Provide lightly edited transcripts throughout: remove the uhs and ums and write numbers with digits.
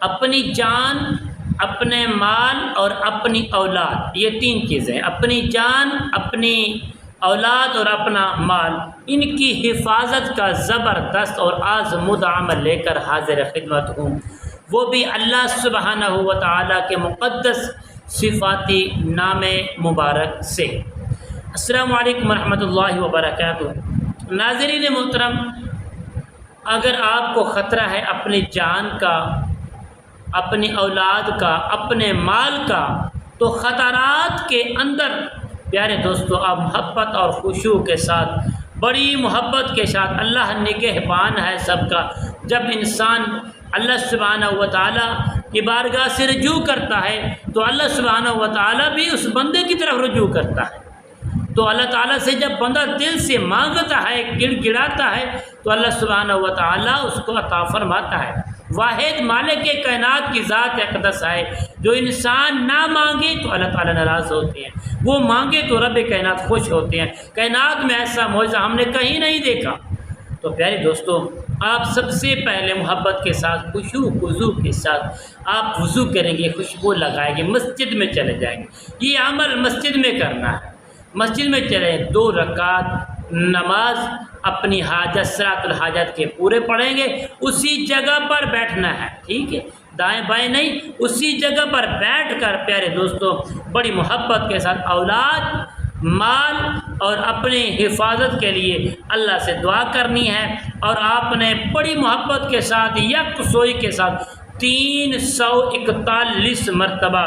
اپنی جان، اپنے مال اور اپنی اولاد، یہ تین چیزیں، اپنی جان، اپنی اولاد اور اپنا مال، ان کی حفاظت کا زبردست اور آزمودہ عمل لے کر حاضر خدمت ہوں، وہ بھی اللہ سبحانہ و تعالیٰ کے مقدس صفاتی نام مبارک سے۔ السلام علیکم ورحمۃ اللہ وبرکاتہ۔ ناظرین محترم، اگر آپ کو خطرہ ہے اپنی جان کا، اپنی اولاد کا، اپنے مال کا، تو خطرات کے اندر پیارے دوستو آپ محبت اور خشوع کے ساتھ، بڑی محبت کے ساتھ، اللہ نگہبان ہے سب کا، جب انسان اللہ سبحانہ و تعالیٰ کی بارگاہ سے رجوع کرتا ہے تو اللہ سبحانہ و تعالیٰ بھی اس بندے کی طرف رجوع کرتا ہے۔ تو اللہ تعالیٰ سے جب بندہ دل سے مانگتا ہے، گڑ گڑاتا ہے، تو اللہ سبحانہ و تعالیٰ اس کو عطا فرماتا ہے۔ واحد مالک کائنات کی ذات اقدس ہے، جو انسان نہ مانگے تو اللہ تعالیٰ ناراض ہوتے ہیں، وہ مانگے تو رب کائنات خوش ہوتے ہیں۔ کائنات میں ایسا معجزہ ہم نے کہیں نہیں دیکھا۔ تو پیارے دوستو، آپ سب سے پہلے محبت کے ساتھ، خشوع خضوع کے ساتھ آپ وضو کریں گے، خوشبو لگائیں گے، مسجد میں چلے جائیں گے۔ یہ عمل مسجد میں کرنا ہے، مسجد میں چلیں، 2 رکعت نماز اپنی حاجت، صلاۃ الحاجت کے پورے پڑھیں گے، اسی جگہ پر بیٹھنا ہے، ٹھیک ہے، دائیں بائیں نہیں، اسی جگہ پر بیٹھ کر پیارے دوستو بڑی محبت کے ساتھ اولاد، مال اور اپنی حفاظت کے لیے اللہ سے دعا کرنی ہے، اور آپ نے بڑی محبت کے ساتھ یکسوئی کے ساتھ 341 مرتبہ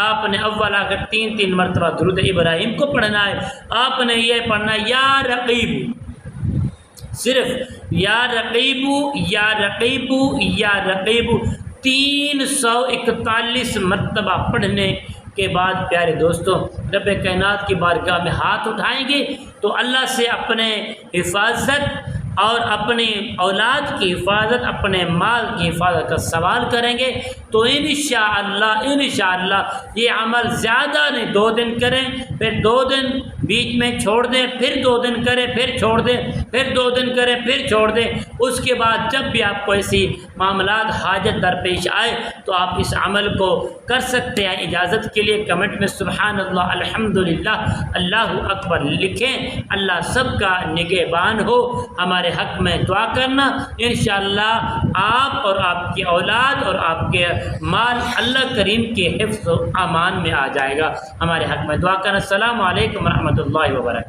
آپ نے اول آخر 3 مرتبہ درود ابراہیم کو پڑھنا ہے۔ آپ نے یہ پڑھنا ہے، یا رقیب، صرف یا رقیب یا رقیب یا رقیب 341 مرتبہ پڑھنے کے بعد پیارے دوستو رب کائنات کی بارگاہ میں ہاتھ اٹھائیں گے تو اللہ سے اپنے حفاظت اور اپنی اولاد کی حفاظت، اپنے مال کی حفاظت کا سوال کریں گے، تو انشاءاللہ یہ عمل زیادہ نہیں، 2 دن کریں، پھر 2 دن بیچ میں چھوڑ دیں، پھر 2 دن کریں، پھر چھوڑ دیں، پھر 2 دن کریں، پھر چھوڑ دیں۔ اس کے بعد جب بھی آپ کو ایسی معاملات حاجت درپیش آئے تو آپ اس عمل کو کر سکتے ہیں۔ اجازت کے لیے کمنٹ میں سبحان اللہ، الحمدللہ، اللہ اکبر لکھیں۔ اللہ سب کا نگہبان ہو۔ ہمارے حق میں دعا کرنا، انشاءاللہ آپ اور آپ کی اولاد اور آپ کے مال اللہ کریم کے حفظ و امان میں آ جائے گا۔ ہمارے حق میں دعا کرنا۔ السلام علیکم ورحمۃ اللہ وبرکاتہ۔